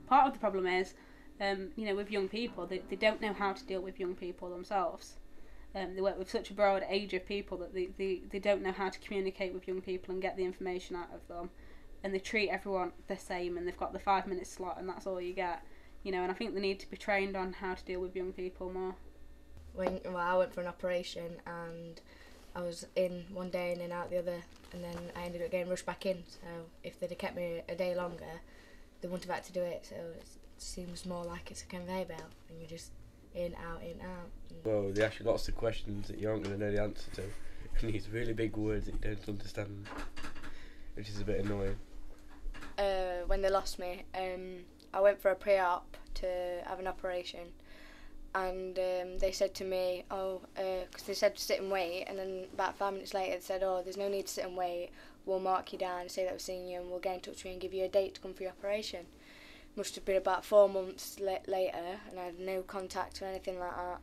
part of the problem is, you know, with young people, they don't know how to deal with young people themselves. They work with such a broad age of people that they don't know how to communicate with young people and get the information out of them, and they treat everyone the same, and they've got the 5-minute slot and that's all you get, you know. And I think they need to be trained on how to deal with young people more. I went for an operation and I was in one day and then out the other, and then I ended up getting rushed back in, so if they'd have kept me a day longer they wouldn't have had to do it, so it seems more like it's a conveyor belt and you're just in, out, in, out. Well, they ask you lots of questions that you aren't going to know the answer to, and use really big words that you don't understand, which is a bit annoying. When they lost me, I went for a pre-op to have an operation, and they said to me, because they said to sit and wait, and then about 5 minutes later they said, there's no need to sit and wait, we'll mark you down, say that we've seen you, and we'll get in touch with you and give you a date to come for your operation. Must have been about 4 months later, and I had no contact or anything like that.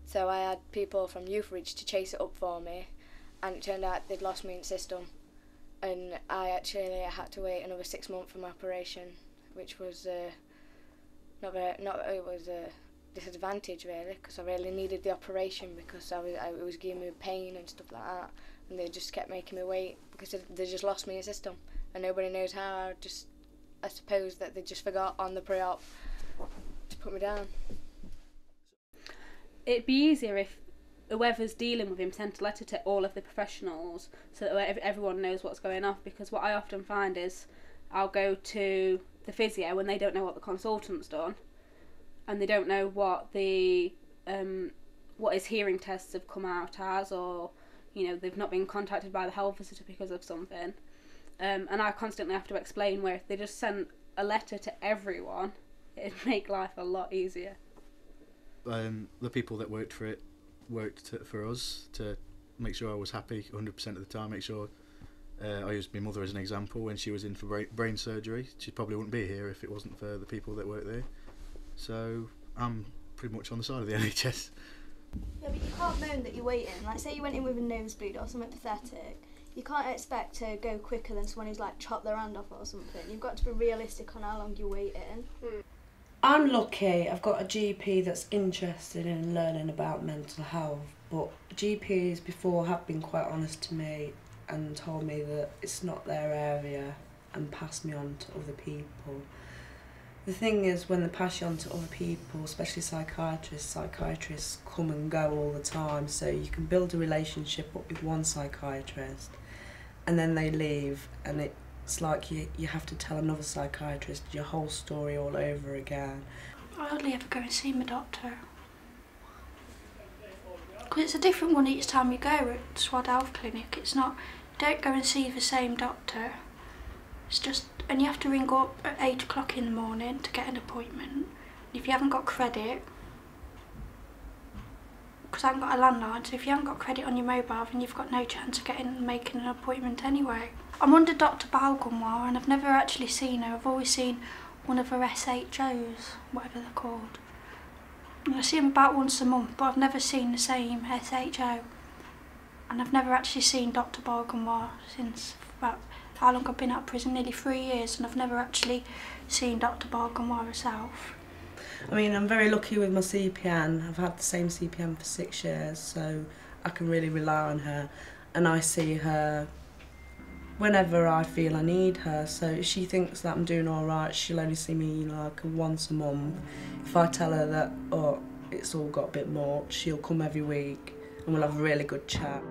So I had people from Youth Reach to chase it up for me, and it turned out they'd lost me in system, and I actually had to wait another 6 months for my operation, which was it was a disadvantage really, because I really needed the operation because it was giving me pain and stuff like that, and they just kept making me wait because they just lost me in system, and nobody knows how. I suppose that they just forgot on the pre-op to put me down. It'd be easier if whoever's dealing with him sent a letter to all of the professionals so that everyone knows what's going on, because what I often find is I'll go to the physio and they don't know what the consultant's done, and they don't know what his hearing tests have come out as, or, you know, they've not been contacted by the health visitor because of something. And I constantly have to explain, where if they just sent a letter to everyone, it'd make life a lot easier. The people that worked for us to make sure I was happy 100% of the time, make sure I used my mother as an example when she was in for brain surgery. She probably wouldn't be here if it wasn't for the people that work there. So I'm pretty much on the side of the NHS. Yeah, but you can't moan that you're waiting. Like, say you went in with a nosebleed or something pathetic, you can't expect to go quicker than someone who's like chopped their hand off or something. You've got to be realistic on how long you're waiting. I'm lucky I've got a GP that's interested in learning about mental health, but GPs before have been quite honest to me and told me that it's not their area and passed me on to other people. The thing is, when they pass you on to other people, especially psychiatrists come and go all the time, so you can build a relationship up with one psychiatrist and then they leave, and it's like you have to tell another psychiatrist your whole story all over again. I hardly ever go and see my doctor, because it's a different one each time you go at Swad Health Clinic. It's not, you don't go and see the same doctor. It's just, and you have to ring up at 8 o'clock in the morning to get an appointment. And if you haven't got credit, because I haven't got a landline, so if you haven't got credit on your mobile, then you've got no chance of making an appointment anyway. I'm under Dr. Balgunwar, and I've never actually seen her. I've always seen one of her SHOs, whatever they're called. And I see them about once a month, but I've never seen the same SHO. And I've never actually seen Dr. Balgunwar since about how long I've been out of prison, nearly 3 years, and I've never actually seen Dr. Balgunwar herself. I mean, I'm very lucky with my CPN. I've had the same CPN for 6 years, so I can really rely on her. And I see her whenever I feel I need her. So if she thinks that I'm doing all right, she'll only see me like once a month. If I tell her that, it's all got a bit much, she'll come every week and we'll have a really good chat.